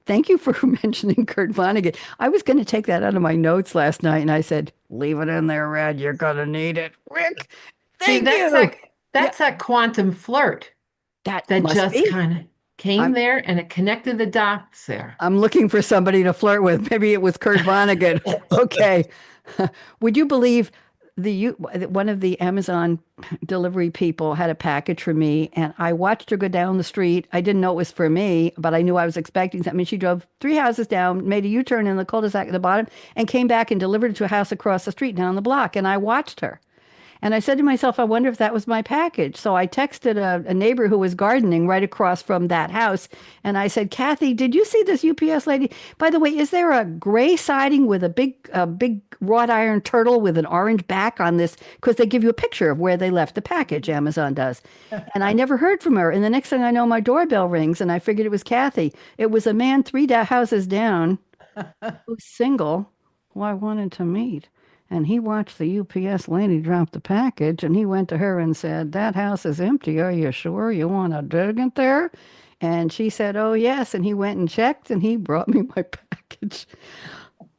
thank you for mentioning Kurt Vonnegut. I was going to take that out of my notes last night, and I said, leave it in there, Red. You're going to need it. Rick, thank you. That's that quantum flirt that just kind of came there, and it connected the dots there. I'm looking for somebody to flirt with. Maybe it was Kurt Vonnegut. Okay. Would you believe one of the Amazon delivery people had a package for me, and I watched her go down the street. I didn't know it was for me, but I knew I was expecting something. She drove 3 houses down, made a U-turn in the cul-de-sac at the bottom, and came back and delivered it to a house across the street down the block. And I watched her. And I said to myself, I wonder if that was my package. So I texted a neighbor who was gardening right across from that house. And I said, Kathy, did you see this UPS lady? By the way, is there a gray siding with a big wrought iron turtle with an orange back on this? Because they give you a picture of where they left the package, Amazon does. And I never heard from her. And the next thing I know, my doorbell rings, and I figured it was Kathy. It was a man 3 houses down who's single, who I wanted to meet. And he watched the UPS lady drop the package, and he went to her and said, that house is empty. Are you sure you want to dig it there? And she said, oh, yes. And he went and checked, and he brought me my package.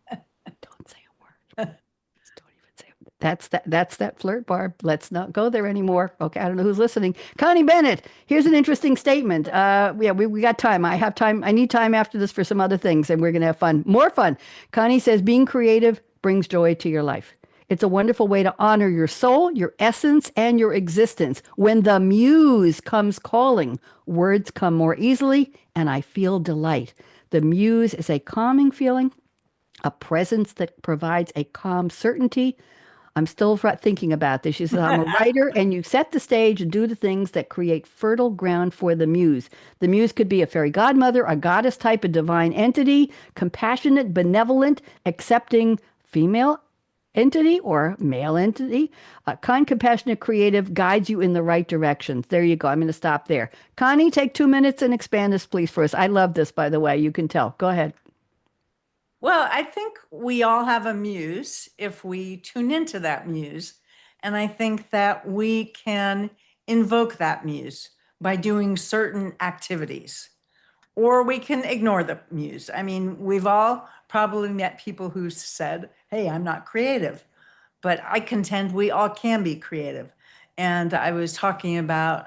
Don't say a word. Don't even say a word. That's that flirt, Barb. Let's not go there anymore. Okay, I don't know who's listening. Connie Bennett, here's an interesting statement. We got time. I have time. I need time after this for some other things, and we're going to have fun. More fun. Connie says, being creative brings joy to your life. It's a wonderful way to honor your soul, your essence, and your existence. When the muse comes calling, words come more easily, and I feel delight. The muse is a calming feeling, a presence that provides a calm certainty. I'm still thinking about this. She says, I'm a writer, and you set the stage and do the things that create fertile ground for the muse. The muse could be a fairy godmother, a goddess type, a divine entity, compassionate, benevolent, accepting, female, entity or male entity. Kind, compassionate, creative guides you in the right directions. There you go. I'm going to stop there. Connie, take 2 minutes and expand this, please, for us. I love this, by the way. You can tell. Go ahead. Well, I think we all have a muse if we tune into that muse. And I think that we can invoke that muse by doing certain activities, or we can ignore the muse. I mean, we've all probably met people who said, hey, I'm not creative, but I contend we all can be creative. And I was talking about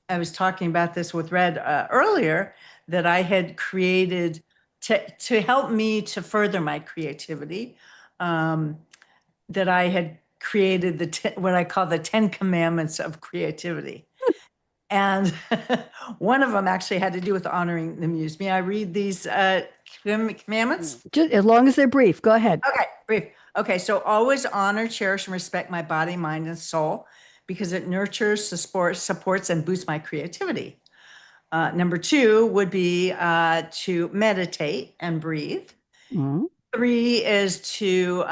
this with Red earlier, that I had created to help me to further my creativity, that I had created what I call the 10 commandments of creativity. And one of them actually had to do with honoring the muse. May I read these commandments? Just as long as they're brief. Go ahead. Okay, brief. Okay, so always honor, cherish, and respect my body, mind, and soul because it nurtures, supports, and boosts my creativity. Number 2 would be to meditate and breathe. Mhm. 3 is to,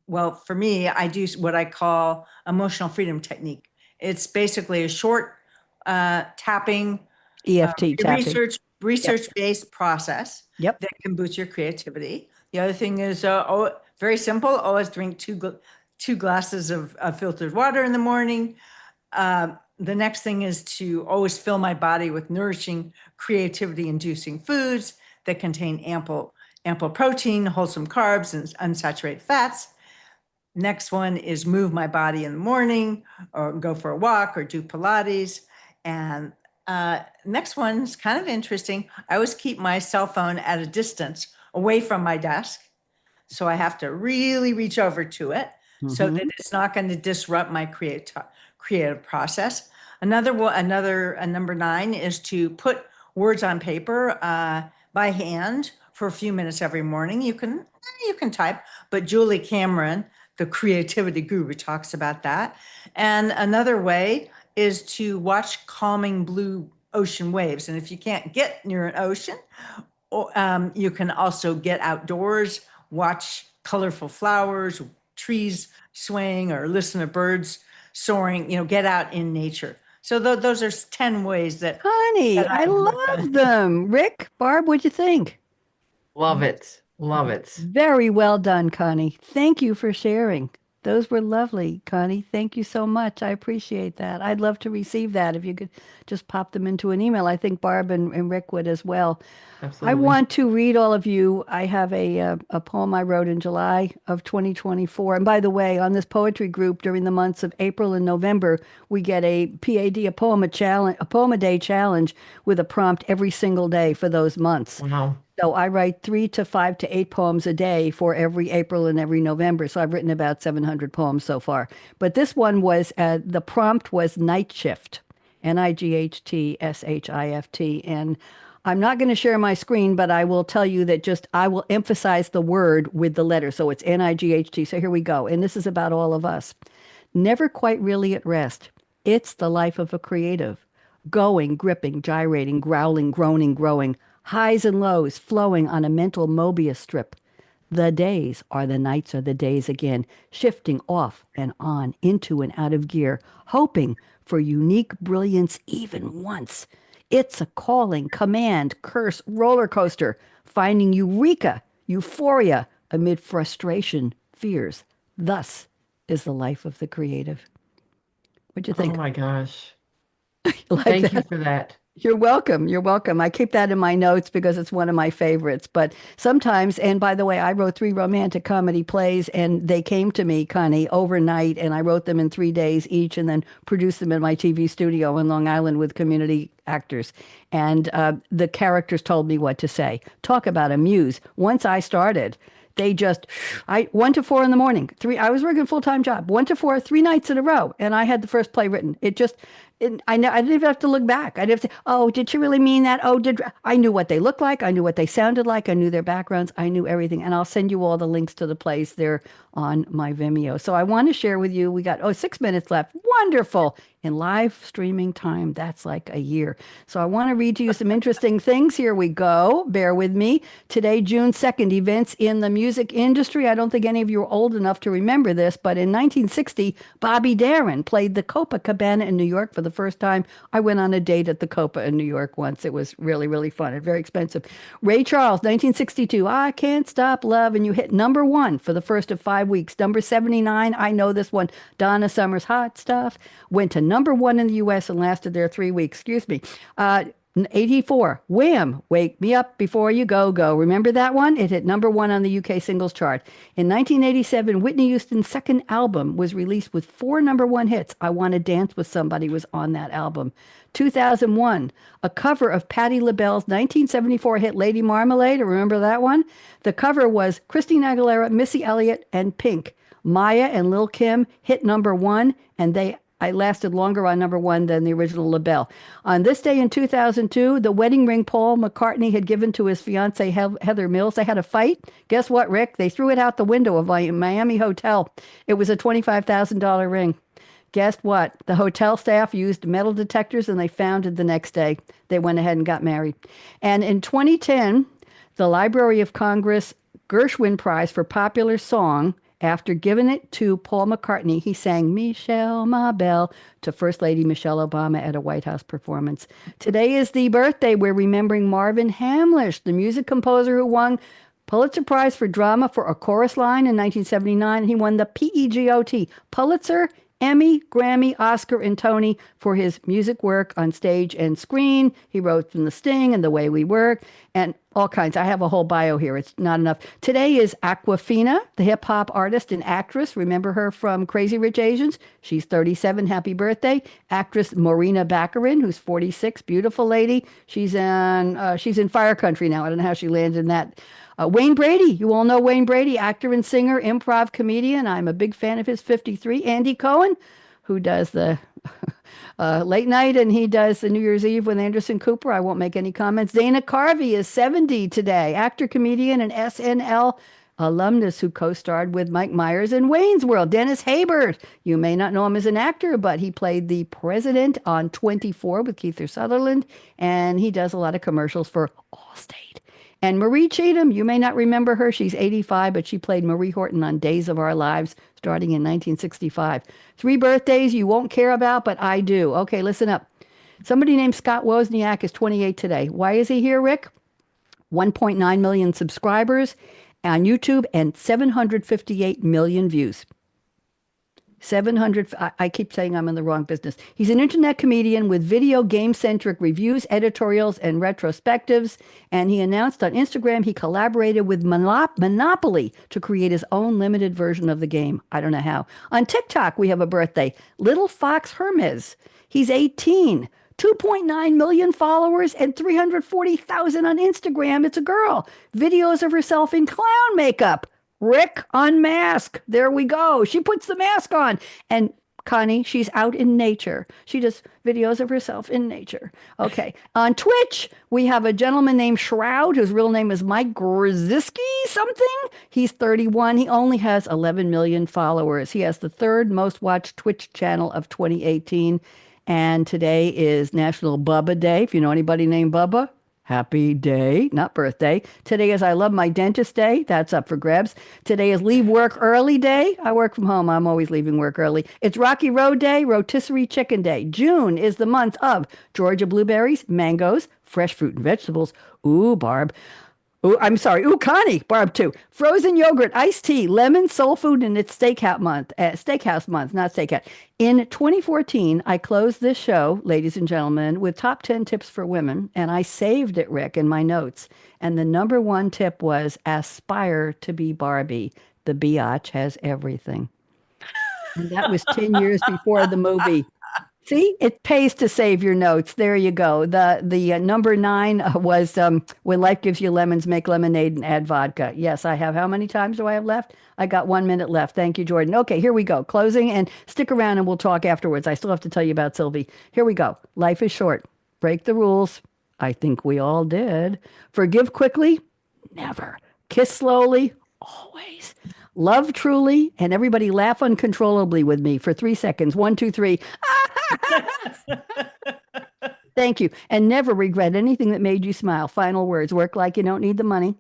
well, for me, I do what I call emotional freedom technique. It's basically a short tapping, EFT tapping. research-based process Yep. that can boost your creativity. The other thing is very simple. Always drink two glasses of filtered water in the morning. The next thing is to always fill my body with nourishing, creativity-inducing foods that contain ample protein, wholesome carbs, and unsaturated fats. Next one is move my body in the morning, or go for a walk, or do Pilates. And next one's kind of interesting. I always keep my cell phone at a distance away from my desk. So I have to really reach over to it so that it's not going to disrupt my creative process. Number 9 is to put words on paper by hand for a few minutes every morning. You can type, but Julie Cameron, the creativity guru, talks about that. And another way is to watch calming blue ocean waves. And if you can't get near an ocean, you can also get outdoors, watch colorful flowers, trees swaying, or listen to birds soaring, get out in nature. So those are 10 ways that. Honey, that I love them. Rick, Barb, what'd you think? Love it. Love it. Very well done, Connie. Thank you for sharing. Those were lovely, Connie. Thank you so much. I appreciate that. I'd love to receive that if you could just pop them into an email. I think Barb and Rick would as well. Absolutely. I want to read all of you. I have a poem I wrote in July of 2024. And by the way, on this poetry group during the months of April and November, we get a PAD, a poem a day challenge with a prompt every single day for those months. Wow. So I write 3 to 5 to 8 poems a day for every April and every November. So I've written about 700 poems so far. But this one was, the prompt was night shift, NIGHTSHIFT. And I'm not going to share my screen, but I will tell you that I will emphasize the word with the letter. So it's NIGHT. So here we go. And this is about all of us. Never quite really at rest. It's the life of a creative. Going, gripping, gyrating, growling, groaning, growing. Highs and lows flowing on a mental Mobius strip. The days are the nights are the days again, shifting off and on, into and out of gear, hoping for unique brilliance even once. It's a calling, command, curse, roller coaster, finding eureka, euphoria amid frustration, fears. Thus is the life of the creative. What'd you think? Oh my gosh. Like Thank that? you for that. You're welcome. You're welcome. I keep that in my notes because it's one of my favorites. But sometimes, and by the way, I wrote 3 romantic comedy plays and they came to me, Connie, overnight, and I wrote them in 3 days each and then produced them in my TV studio in Long Island with community actors. And the characters told me what to say. Talk about a muse. Once I started, they just, 1 to 4 in the morning, I was working a full-time job, 1 to 4, 3 nights in a row. And I had the first play written. I didn't even have to look back. I didn't have to, oh, did she really mean that? I knew what they looked like. I knew what they sounded like. I knew their backgrounds. I knew everything. And I'll send you all the links to the plays. They're on my Vimeo. So I want to share with you, we got, 6 minutes left. Wonderful. In live streaming time, that's like a year. So I want to read to you some interesting things. Here we go. Bear with me. Today, June 2nd, events in the music industry. I don't think any of you are old enough to remember this, but in 1960, Bobby Darin played the Copacabana in New York for the first time. I went on a date at the Copa in New York once. It was really, really fun and very expensive. Ray Charles, 1962, I Can't Stop Loving You hit number 1 for the first of 5 weeks. Number 79, I know this one, Donna Summer's Hot Stuff, went to number 1 in the U.S. and lasted there 3 weeks. Excuse me. 84, Wham! Wake Me Up Before You Go Go. Remember that one? It hit number 1 on the UK singles chart. In 1987, Whitney Houston's second album was released with 4 number 1 hits. I Want to Dance with Somebody was on that album. 2001, a cover of Patti LaBelle's 1974 hit Lady Marmalade. Remember that one? The cover was Christina Aguilera, Missy Elliott, and Pink. Maya and Lil Kim hit number 1, and I lasted longer on number 1 than the original LaBelle. On this day in 2002, the wedding ring Paul McCartney had given to his fiancée Heather Mills, they had a fight. Guess what, Rick? They threw it out the window of a Miami hotel. It was a $25,000 ring. Guess what? The hotel staff used metal detectors and they found it the next day. They went ahead and got married. And in 2010, the Library of Congress Gershwin Prize for Popular Song, after giving it to Paul McCartney, he sang Michelle, Ma Belle to First Lady Michelle Obama at a White House performance. Today is the birthday. We're remembering Marvin Hamlish, the music composer who won Pulitzer Prize for Drama for A Chorus Line in 1979. He won the PEGOT, Pulitzer, Emmy, Grammy, Oscar, and Tony for his music work on stage and screen. He wrote from The Sting and The Way We Work and all kinds. I have a whole bio here. It's not enough. Today is Aquafina, the hip hop artist and actress. Remember her from Crazy Rich Asians? She's 37. Happy birthday. Actress Morena Baccarin, who's 46. Beautiful lady. She's in Fire Country now. I don't know how she landed in that. Wayne Brady, you all know Wayne Brady, actor and singer, improv comedian. I'm a big fan of his. 53. Andy Cohen, who does the late night, and he does the New Year's Eve with Anderson Cooper. I won't make any comments. Dana Carvey is 70 today, actor, comedian, and SNL alumnus who co-starred with Mike Myers in Wayne's World. Dennis Haysbert, you may not know him as an actor, but he played the president on 24 with Kiefer Sutherland, and he does a lot of commercials for Allstate. And Marie Cheatham, you may not remember her. She's 85, but she played Marie Horton on Days of Our Lives starting in 1965. 3 birthdays you won't care about, but I do. Okay, listen up. Somebody named Scott Wozniak is 28 today. Why is he here, Rick? 1.9 million subscribers on YouTube and 758 million views. 700, I keep saying I'm in the wrong business. He's an internet comedian with video game-centric reviews, editorials, and retrospectives. And he announced on Instagram he collaborated with Monopoly to create his own limited version of the game. I don't know how. On TikTok, we have a birthday. Little Fox Hermes. He's 18. 2.9 million followers and 340,000 on Instagram. It's a girl. Videos of herself in clown makeup. Rick, unmask. There we go. She puts the mask on. And Connie, she's out in nature. She does videos of herself in nature. Okay. On Twitch, we have a gentleman named Shroud, whose real name is Mike Grzyski something. He's 31. He only has 11 million followers. He has the 3rd most watched Twitch channel of 2018. And today is National Bubba Day. If you know anybody named Bubba, happy day, not birthday. Today is I Love My Dentist Day. That's up for grabs. Today is Leave Work Early Day. I work from home. I'm always leaving work early. It's Rocky Road Day, Rotisserie Chicken Day. June is the month of Georgia blueberries, mangoes, fresh fruit and vegetables. Ooh, Barb. Ooh, I'm sorry. Ooh, Connie. Barb, too. Frozen yogurt, iced tea, lemon, soul food, and it's steakhouse month, not steakhouse. In 2014, I closed this show, ladies and gentlemen, with top 10 tips for women, and I saved it, Rick, in my notes. And the number 1 tip was aspire to be Barbie. The biatch has everything. And that was 10 years before the movie. See, it pays to save your notes. There you go. The number 9 was when life gives you lemons, make lemonade and add vodka. Yes, I have. How many times do I have left? I got 1 minute left. Thank you, Jordan. Okay, here we go. Closing, and stick around and we'll talk afterwards. I still have to tell you about Sylvie. Here we go. Life is short. Break the rules. I think we all did. Forgive quickly. Never. Kiss slowly. Always. Love truly, and everybody laugh uncontrollably with me for 3 seconds. 1, 2, 3. Thank you. And never regret anything that made you smile. Final words. Work like you don't need the money.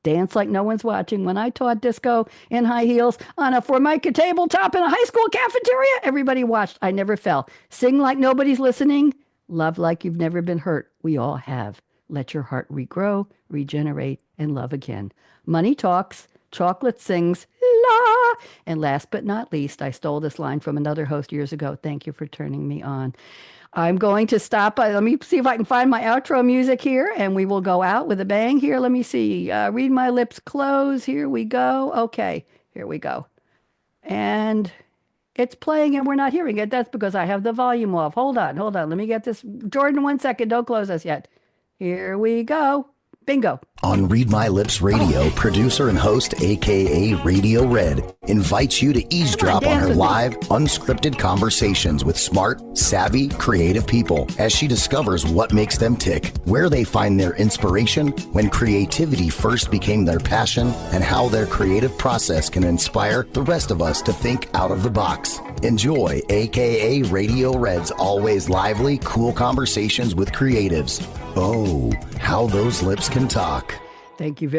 Dance like no one's watching. When I taught disco in high heels on a Formica tabletop in a high school cafeteria, everybody watched. I never fell. Sing like nobody's listening. Love like you've never been hurt. We all have. Let your heart regrow, regenerate, and love again. Money talks. Chocolate sings. La. And last but not least, I stole this line from another host years ago. Thank you for turning me on. I'm going to stop. Let me see if I can find my outro music here, and we will go out with a bang here. Let me see. Read my lips close. Here we go. Okay, here we go. And it's playing and we're not hearing it. That's because I have the volume off. Hold on. Let me get this. Jordan, 1 second. Don't close us yet. Here we go. Bingo. On Read My Lips Radio, producer and host, akaRadioRed, invites you to eavesdrop on her live, unscripted conversations with smart, savvy, creative people as she discovers what makes them tick, where they find their inspiration, when creativity first became their passion, and how their creative process can inspire the rest of us to think out of the box. Enjoy akaRadioRed's always lively, cool conversations with creatives. Oh, how those lips can talk. Thank you very